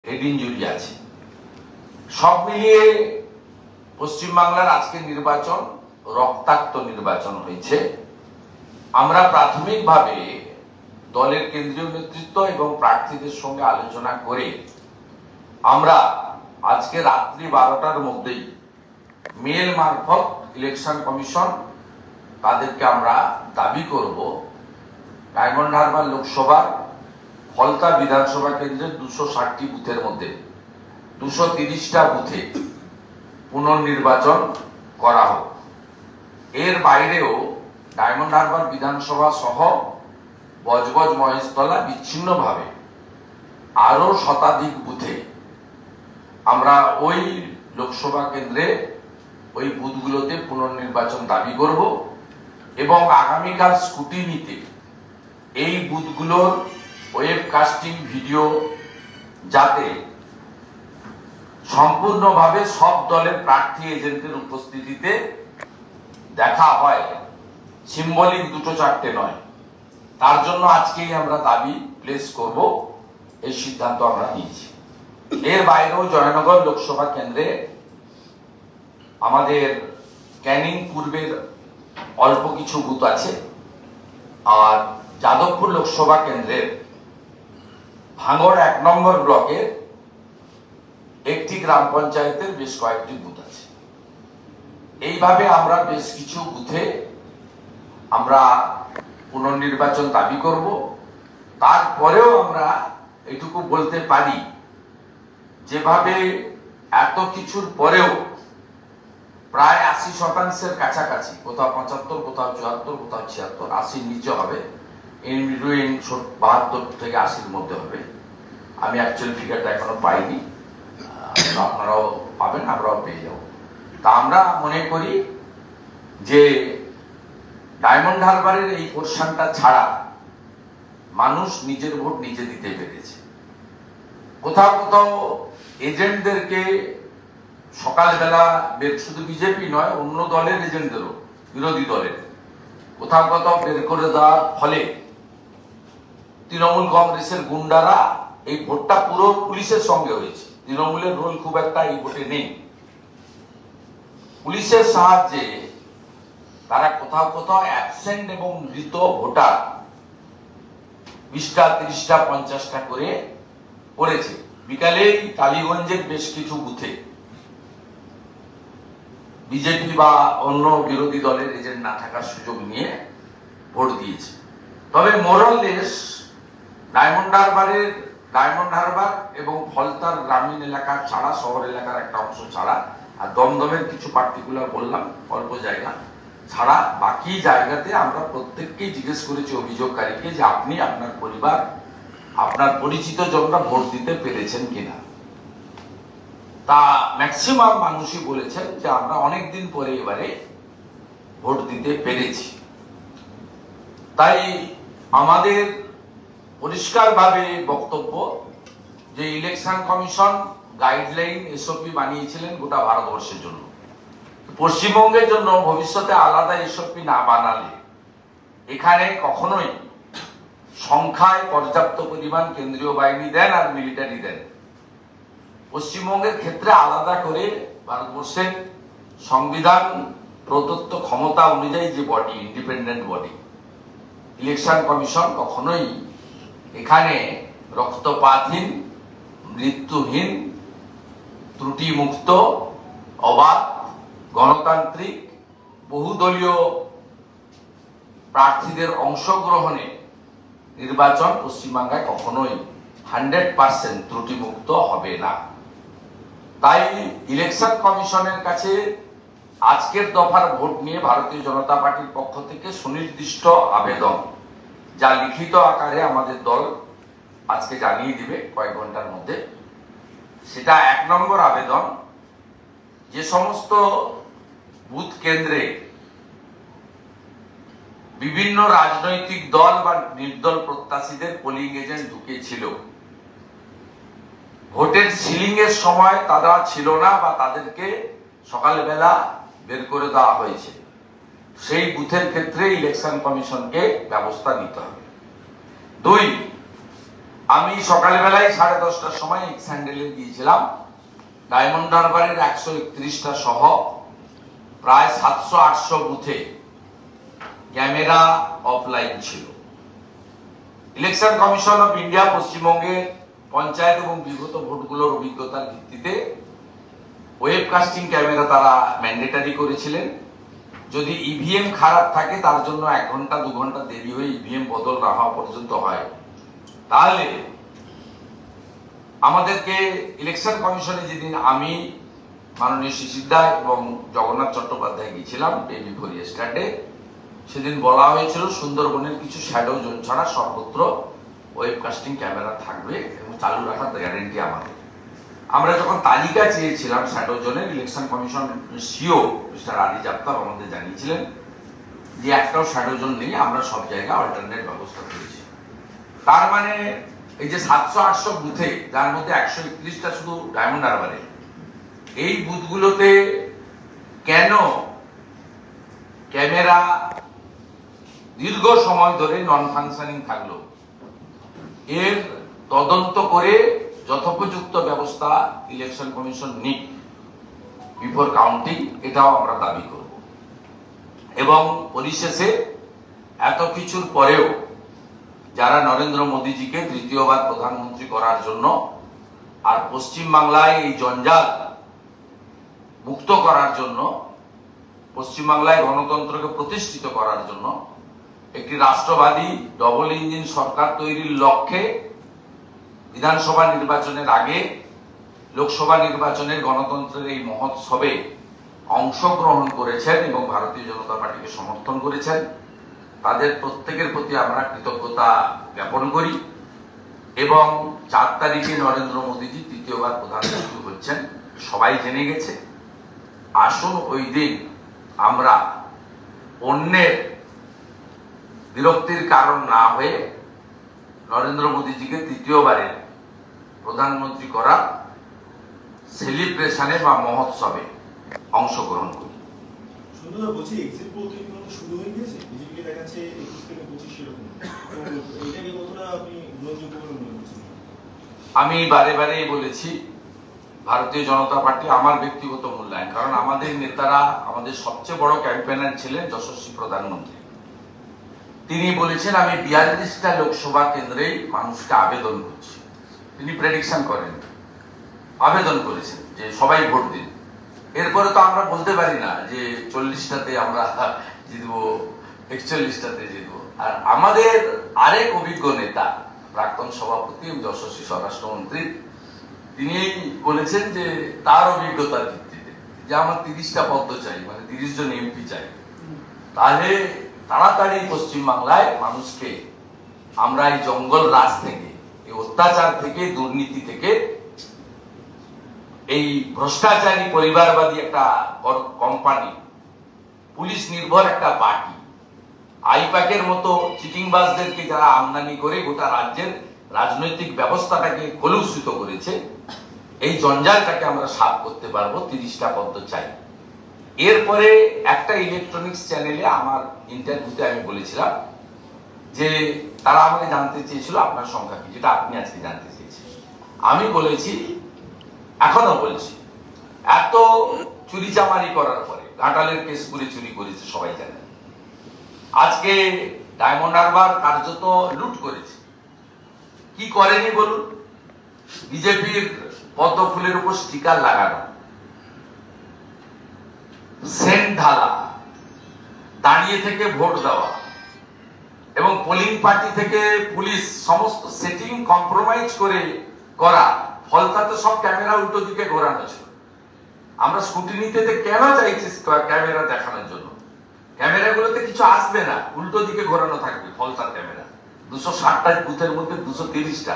Head injury আছে। সব মিলিয়ে পশ্চিমবাংলার আজকের নির্বাচন রক্তাক্ত নির্বাচন হয়েছে। আমরা প্রাথমিকভাবে দলের কেন্দ্রীয় নেতৃত্ব এবং প্রার্থীদের সঙ্গে আলোচনা করে আমরা আজকে রাত্রি 12টার মধ্যেই মেল মারফত ইলেকশন কমিশন তাদেরকে আমরা দাবি করব ডায়মন্ড হারবার লোকসভার ফলতা বিধানসভা কেন্দ্রের 260টি বুথের মধ্যে 230টা বুথে পুনর্নির্বাচন করা হোক। এর বাইরেও ডায়মন্ড হারবার বিধানসভা সহ বজবজ মহেশতলা বিচ্ছিন্নভাবে আরো শতাধিক বুথে আমরা ওই লোকসভা কেন্দ্রে ওই বুথগুলোতে পুনর্নির্বাচন দাবি করব এবং আগামীকাল স্কুটিনিতে এই বুথগুলোর ওয়েবকাস্টিং ভিডিও যাতে সম্পূর্ণভাবে সব দলের প্রার্থী এজেন্টের উপস্থিতিতে দেখা হয়, সিম্বলিক 2-4টে নয়, তার জন্য আজকেই আমরা দাবি প্লেস করব, এই সিদ্ধান্ত আমরা নিয়েছি। এর বাইরেও জয়নগর লোকসভা কেন্দ্রে আমাদের ক্যানিং পূর্বের অল্প কিছু বুথ আছে, আর যাদবপুর লোকসভা কেন্দ্রের ভাঙড় 1 নম্বর ব্লকের একটি গ্রাম পঞ্চায়েতের বেশ কয়েকটি বুথ আছে। এইভাবে আমরা বেশ কিছু বুথে আমরা পুনর্নির্বাচন দাবি করব। তারপরেও আমরা এটুকু বলতে পারি, যেভাবে এত কিছুর পরেও প্রায় 80% কাছাকাছি, কোথাও 75, কোথাও 74, কোথাও 76, 80 নিচে হবে, ইন বিটুইন 72 থেকে 80-র মধ্যে হবে। আমি অ্যাকচুয়াল ফিগারটা এখনো পাইনি, আপনারাও পাবেন, আমরাও পেয়ে যাব। তা আমরা মনে করি যে ডায়মন্ড হারবারের এই পোর্শনটা ছাড়া মানুষ নিজের ভোট নিজে দিতে পেরেছে। কোথাও কোথাও এজেন্টদেরকে সকালবেলা শুধু বিজেপি নয়, অন্য দলের এজেন্টদেরও, বিরোধী দলের কোথাও কোথাও বের করে দেওয়ার ফলে তৃণমূল কংগ্রেসের গুন্ডারা এই ভোটটা পুরো পুলিশের সঙ্গে হয়েছে। তৃণমূলের রোল খুব একটা এই ভোটে নেই। পুলিশের সাহায্যে তারা কোথাও কোথাও অ্যাবসেন্ট এবং মৃত ভোটার 20টা, 30টা, 50টা করে করেছে। বিকালে টালিগঞ্জের বেশ কিছু বুথে বিজেপি বা অন্য বিরোধী দলের এজেন্ট না থাকার সুযোগ নিয়ে ভোট দিয়েছে। তবে মোরাললেস ডায়মন্ড হারবার এবং ফলতার গ্রামীণ এলাকা ছাড়া, শহর এলাকার একটা অংশ ছাড়া, আর দমদমের কিছু পার্টিকুলার বললাম অল্প জায়গা ছাড়া, বাকি জায়গাতে আমরা প্রত্যেককেই জিজ্ঞেস করেছি অভিযোগকারীকে যে আপনি আপনার পরিবার, আপনার পরিচিত জনরা ভোট দিতে পেরেছেন কিনা। তা ম্যাক্সিমাম মানুষই বলেছেন যে আমরা অনেকদিন পরে এবারে ভোট দিতে পেরেছি। তাই আমাদের পরিষ্কারভাবে বক্তব্য যে ইলেকশন কমিশন গাইডলাইন এসওপি বানিয়েছিলেন গোটা ভারতবর্ষের জন্য, পশ্চিমবঙ্গের জন্য ভবিষ্যতে আলাদা এসওপি না বানালে এখানে কখনোই সংখ্যায় পর্যাপ্ত পরিমাণ কেন্দ্রীয় বাহিনী দেন আর মিলিটারি দেন। পশ্চিমবঙ্গের ক্ষেত্রে আলাদা করে ভারতবর্ষের সংবিধান প্রদত্ত ক্ষমতা অনুযায়ী যে body, independent body, election commission কখনোই এখানে রক্তপাতহীন, মৃত্যুহীন, ত্রুটিমুক্ত, অবাধ, গণতান্ত্রিক, বহুদলীয় প্রার্থীদের অংশগ্রহণে নির্বাচন পশ্চিমবাংলায় কখনোই 100% ত্রুটিমুক্ত হবে না। তাই ইলেকশন কমিশনের কাছে আজকের দফার ভোট নিয়ে ভারতীয় জনতা পার্টির পক্ষ থেকে সুনির্দিষ্ট আবেদন, যা লিখিত আকারে আমাদের দল আজকে জানিয়ে দিবে কয়েক ঘন্টার মধ্যে। সেটা 1 নম্বর আবেদন, যে সমস্ত বুথ কেন্দ্রে বিভিন্ন রাজনৈতিক দল বা নির্দল প্রত্যাশীদের পোলিং এজেন্ট ঢুকেছিল, ভোটের সিলিং এর সময় তারা ছিল না বা তাদেরকে সকালবেলা বের করে দেওয়া হয়েছে, সেই বুথের ক্ষেত্রে ইলেকশন কমিশনকে ব্যবস্থা নিতে হবে। 2, আমি সকালবেলায় 10:30টার সময় এক্স হ্যান্ডেলে গিয়েছিলাম। ডায়মন্ড হারবারের 131টা সহ প্রায় 700-800 বুথে ক্যামেরা অফলাইন ছিল। ইলেকশন কমিশন অফ ইন্ডিয়া পশ্চিমবঙ্গের পঞ্চায়েত এবং বিগত ভোটগুলোর অভিজ্ঞতার ভিত্তিতে ওয়েবকাস্টিং ক্যামেরা তারা ম্যান্ডেটারি করেছিলেন। যদি ইভিএম খারাপ থাকে তার জন্য 1 ঘন্টা 2 ঘন্টা দেরি হয়ে ইভিএম বদল না হওয়া পর্যন্ত হয়, তাহলে আমাদেরকে ইলেকশন কমিশনে যেদিন আমি, মাননীয় শিশির দা এবং জগন্নাথ চট্টোপাধ্যায় গিয়েছিলাম বেবি ফরিয়েস্টাডে, সেদিন বলা হয়েছিল সুন্দরবনের কিছু শ্যাডো জোন ছাড়া সর্বত্র ওয়েবকাস্টিং ক্যামেরা থাকবে এবং চালু রাখার গ্যারেন্টি আমাদের। আমরা যখন তালিকা চেয়েছিলাম শ্যাডো জোনের, election commission CO mister Ali Jaftar আমাদের জানিয়েছিলেন যে একটাও শ্যাডো জোন নেই, আমরা সব জায়গায় অল্টারনেট ব্যবস্থা করেছি। তার মানে এই যে 700-800 বুথে, যার মধ্যে 131টা শুধু ডায়মন্ড হারবারে, এই বুথগুলোতে কেন ক্যামেরা দীর্ঘ সময় ধরে নন ফাংশনিং থাকলো, এর তদন্ত করে যথোপযুক্ত ব্যবস্থা ইলেকশন কমিশন নিক বিফোর কাউন্টিং, এটাও আমরা দাবি করব। এবং পরিশেষে এত কিছুর পরেও যারা নরেন্দ্র মোদীজিকে তৃতীয়বার প্রধানমন্ত্রী করার জন্য আর পশ্চিমবাংলায় এই জঞ্জাল মুক্ত করার জন্য, পশ্চিমবাংলায় গণতন্ত্রকে প্রতিষ্ঠিত করার জন্য একটি রাষ্ট্রবাদী ডবল ইঞ্জিন সরকার তৈরির লক্ষ্যে বিধানসভা নির্বাচনের আগে লোকসভা নির্বাচনের গণতন্ত্রের এই মহোৎসবে অংশগ্রহণ করেছেন এবং ভারতীয় জনতা পার্টিকে সমর্থন করেছেন, তাদের প্রত্যেকের প্রতি আমরা কৃতজ্ঞতা জ্ঞাপন করি। এবং 4 তারিখে নরেন্দ্র মোদীজি তৃতীয়বার প্রধানমন্ত্রী হচ্ছেন, সবাই জেনে গেছে। আসুন ওই দিন আমরা অন্যের বিরক্তির কারণ না হয়ে নরেন্দ্র মোদীজিকে তৃতীয়বারের প্রধানমন্ত্রী করা সেলিব্রেশনে বা মহোৎসবে অংশগ্রহণ করি। বলছি এক্সিট পোল শুরু হয়ে গেছে, বিজেপিকে দেখাচ্ছে 21 থেকে 25 এরকম, এটাকে কতটা আপনি গ্রহণযোগ্য বলে মনে করছেন? আমি বারে বারে বলেছি, ভারতীয় জনতা পার্টি আমার ব্যক্তিগত মূল্যায়ন, কারণ আমাদের নেতারা, আমাদের সবচেয়ে বড় ক্যাম্পেনার ছিলেন যশস্বী প্রধানমন্ত্রী। তিনি বলেছেন আমি 42টা লোকসভা কেন্দ্রেই মানুষকে আবেদন করছি। তিনি প্রেডিকশন করেন, আবেদন করেছেন যে সবাই ভোট দিন। এরপরে তো আমরা বলতে পারি না যে 40টাতে আমরা জিতবো, 41টাতে জিতবো। আর আমাদের আরেক অভিজ্ঞ নেতা, প্রাক্তন সভাপতি যশস্বী স্বরাষ্ট্রমন্ত্রী, তিনি বলেছেন যে তার অভিজ্ঞতার ভিত্তিতে যে আমার 30টা পদ্ম চাই, মানে 30 জন এমপি চাই, তাহলে তাড়াতাড়ি পশ্চিমবাংলায় মানুষকে আমরা এই জঙ্গল রাজ থেকে, এই অত্যাচার থেকে, দুর্নীতি থেকে, এই ভ্রষ্টাচারী পরিবারবাদী একটা কোম্পানি, পুলিশ নির্ভর একটা পার্টি, আইপ্যাকের মতো চিটিংবাজদেরকে যারা আমদানি করে গোটা রাজ্যের রাজনৈতিক ব্যবস্থাটাকে কলুষিত করেছে, এই জঞ্জালটাকে আমরা সাফ করতে পারবো। 30টা পদ্ম চাই। এরপরে একটা ইলেকট্রনিক্স চ্যানেলে আমার ইন্টারভিউতে আমি বলেছিলাম যে তারা আমাকে জানতে চেয়েছিল আপনার সংখ্যা কি, যেটা আপনি আজকে জানতে চেয়েছেন। আমি বলেছি, এখনো বলছি, এত চুরি চামারি করার পরে, ঘাটালের কেশপুরে চুরি করেছে সবাই জানে, আজকে ডায়মন্ড হারবার কার্যত লুট করেছে। কি করেনি বলুন? বিজেপির পদ্ম ফুলের উপর স্টিকার লাগানো, সেন্ট ঢালা, দাঁড়িয়ে থেকে ভোট দেওয়া এবং পোলিং পার্টি থেকে পুলিশ সমস্ত সেটিং কম্প্রোমাইজ করে করা, ফলতাতে সব ক্যামেরা উল্টো দিকে ঘোরানো ছিল। আমরা স্কুটিনিতে কেন চাইছি ক্যামেরা দেখানোর জন্য? ক্যামেরাগুলোতে কিছু আসবে না, উল্টো দিকে ঘোরানো থাকবে ফলতার ক্যামেরা। 260টা বুথের মধ্যে 230টা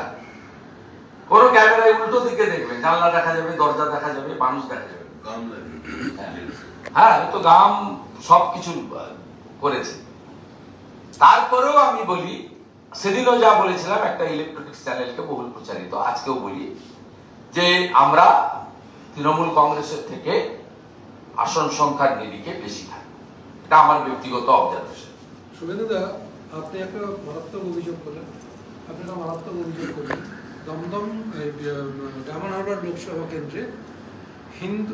কোনো ক্যামেরায় উল্টো দিকে দেখবে, জানলা দেখা যাবে, দরজা দেখা যাবে, মানুষ দেখা যাবে। হ্যাঁ, তো গাম সবকিছু করেছে। তারপরেও আমি বলি, সেদিনও যা বলেছিলাম একটা ইলেকট্রনিক্স চ্যানেলকে বহুল প্রচারিত, আজকেও বলি যে আমরা তৃণমূল কংগ্রেসের থেকে আসন সংখ্যার নিরিখে বেশি থাকি। এটা আমার ব্যক্তিগত অবজারভেশন। শুভেন্দুদা, আপনি একটা মারাত্মক অভিযোগ করলেন আপনারা মারাত্মক অভিযোগ করবেন দমদম ডায়মন্ড হারবার লোকসভা কেন্দ্রে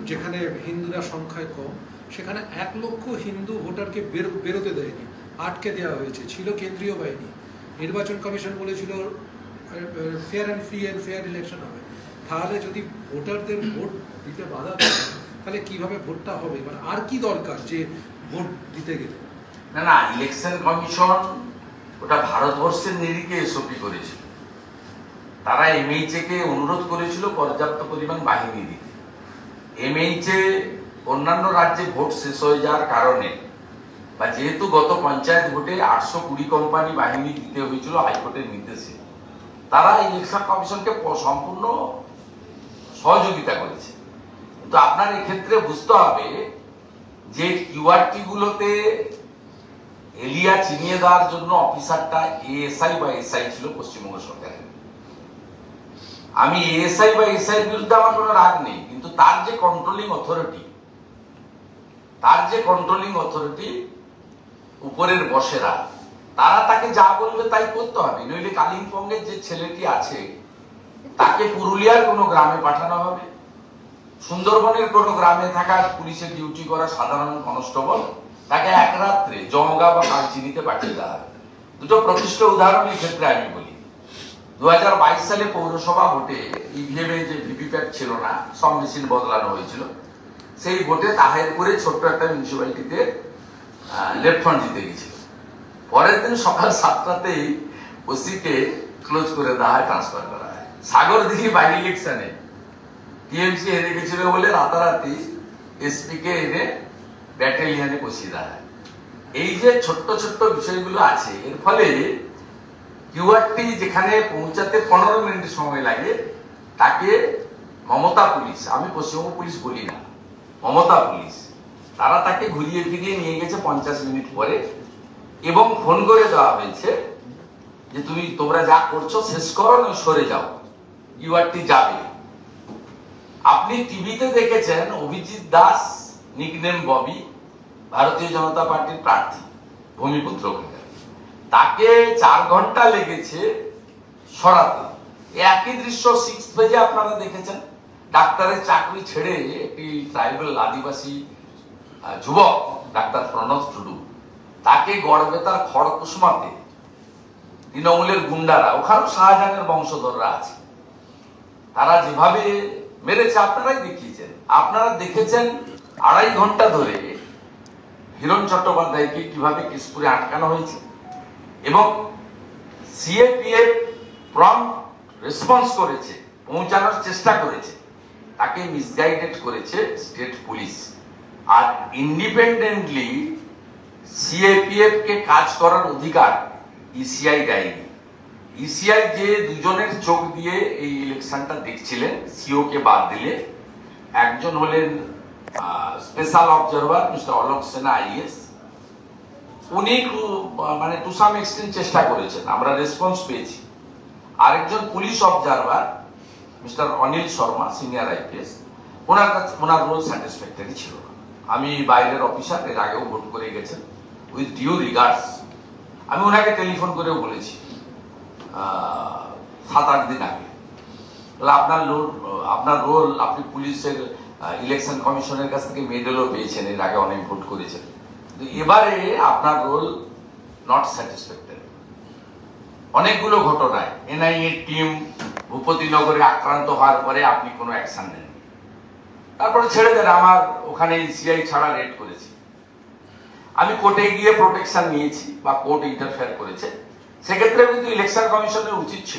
যেখানে হিন্দুরা সংখ্যায় কম, সেখানে 1 লক্ষ হিন্দু ভোটারকে বেরোতে দেয়নি, আটকে দেওয়া হয়েছে। ছিল কেন্দ্রীয় বাহিনী। নির্বাচন কমিশন বলেছিল fair and free and fair election হবে। তাহলে যদি ভোটারদের ভোট দিতে বাধা দেয় তাহলে কিভাবে ভোটটা হবে? মানে আর কি দরকার যে ভোট দিতে গেলে? না, ইলেকশন কমিশন ওটা ভারতবর্ষের নিরিখে এসওপি করেছিল। তারা এমএইচএ কে অনুরোধ করেছিল পর্যাপ্ত পরিমাণ বাহিনী দিতে। এমএইচএ অন্যান্য রাজ্যে ভোট শেষ হয়ে যাওয়ার কারণে বা যেহেতু গত পঞ্চায়েত ভোটে 820 কোম্পানি বাহিনী দিতে হয়েছিল হাইকোর্টের নির্দেশে, তারা ইলেকশন কমিশনকে সম্পূর্ণ সহযোগিতা করেছে। কিন্তু আপনার এক্ষেত্রে বুঝতে হবে যে কিউআরটি গুলোতে এলিয়া চিনিয়ে দেওয়ার জন্য অফিসারটা এএসআই বা এসআই ছিল পশ্চিমবঙ্গ সরকারের। আমি এএসআই বা এসআই বিরুদ্ধে আমার কোনো রাগ নেই, কিন্তু তার যে কন্ট্রোলিং অথরিটি উপরের বসেরা, তারা তাকে যা বলবে তাই করতে হবে। নইলে কালিম্পংয়ের যে ছেলেটি আছে তাকে পুরুলিয়ার কোনো গ্রামে পাঠানো হবে, সুন্দরবনের কোনো গ্রামে থাকা পুলিশের ডিউটি করা সাধারণ কনস্টেবল তাকে এক রাত্রে জমগা বা কালচিনিতে পাঠিয়ে দেওয়া হবে। দুটো প্রকৃষ্ট উদাহরণের ক্ষেত্রে আমি বলি, 2022 সালে পৌরসভা ভোটে ইভিএম যে ভিভিপ্যাট ছিল না, সব মেশিন বদলানো হয়েছিল। সেই ভোটে তাহেরপুরে ছোট্ট একটা মিউনিসিপ্যালিটিতে লেফট ফ্রন্ট জিতে গেছিল। পরের দিন সকাল 7টাতেই ওসিকে ক্লোজ করে দেওয়া হয়, ট্রান্সফার করা হয়। সাগরদিঘি বাই ইলেকশনে টিএমসি হেরে গেছিল বলে রাতারাতি এসপি কে এনে ব্যাটালিয়নে বসিয়ে দেওয়া হয়। এই যে ছোট্ট ছোট্ট বিষয়গুলো আছে, এর ফলে কিউআরটি যেখানে পৌঁছাতে 15 মিনিট সময় লাগে, তাকে মমতা পুলিশ, আমি পশ্চিমবঙ্গ পুলিশ বলি না, মমতা পুলিশ, তারা তাকে ঘুরিয়ে ফিরিয়ে নিয়ে গেছে 50 মিনিট পরে, এবং ফোন করে দেওয়া হয়েছে যে তোমরা যা করছো শেষ করো, না সরে যাও, কিউআরটি যাবে। আপনি টিভিতে দেখেছেন অভিজিৎ দাস, নিকনেম ববি, ভারতীয় জনতা পার্টির প্রার্থী, ভূমিপুত্র, তাকে 4 ঘন্টা লেগেছে সরাতে। একই দৃশ্য 6 পেজে আপনারা দেখেছেন। ডাক্তারের চাকরি ছেড়ে একটি ট্রাইবাল আদিবাসী যুবক ডাক্তার প্রণব টুডু, তাকে গড়বেতার খড়কুসমাতে তৃণমূলের গুন্ডারা, ওখানেও শাহজাহানের বংশধররা আছে, তারা যেভাবে মেরেছে আপনারাই দেখিয়েছেন। আপনারা দেখেছেন 2.5 ঘন্টা ধরে হিরণ চট্টোপাধ্যায়কে কিভাবে কেশপুরে আটকানো হয়েছে, এবং সিএপিএফ প্রম্পট রেসপন্স করেছে, পৌঁছানোর চেষ্টা করেছে, তাকে মিসগাইডেড করেছে স্টেট পুলিশ। আর ইন্ডিপেন্ডেন্টলি সিএপিএফ কে কাজ করার অধিকার ইসিআই দেয়নি। ইসিআই যে দুজনের চোখ দিয়ে এই ইলেকশনটা দেখছিলেন, সিও কে বাদ দিলে, একজন হলেন স্পেশাল অবজারভার মিস্টার অলোক সেনা আইএস, উনি মানে টু সাম এক্সটেন্ট চেষ্টা করেছেন, আমরা রেসপন্স পেয়েছি। আরেকজন police observer mister Anil Sharma, senior IPS, ওনার রোল স্যাটিসফ্যাক্টরি ছিল না। আমি বাইরের অফিসার, এর আগেও ভোট করে গেছেন, উইথ ডিউ রিগার্ডস। আমি ওনাকে টেলিফোন করেও বলেছি 7-8 দিন আগে, আপনার রোল, আপনি পুলিশের ইলেকশন কমিশনের কাছ থেকে মেডেলও পেয়েছেন, এর আগে অনেক ভোট করেছেন, এবারে আপনার রোল নট স্যাটিসফ্যাক্টরি। অনেকগুলো ঘটনায় এনআইএ টিম ভূপতিনগরে আক্রান্ত হওয়ার পরে আপনি কোনো অ্যাকশন নেন, তারপরে ছেড়ে দেন। আমার ওখানে সিআই ছাড়া রেড করেছি, আমি কোর্টে গিয়ে প্রোটেকশন নিয়েছি বা কোর্ট ইন্টারফেয়ার করেছে, সেক্ষেত্রে কিন্তু ইলেকশন কমিশনের উচিত ছিল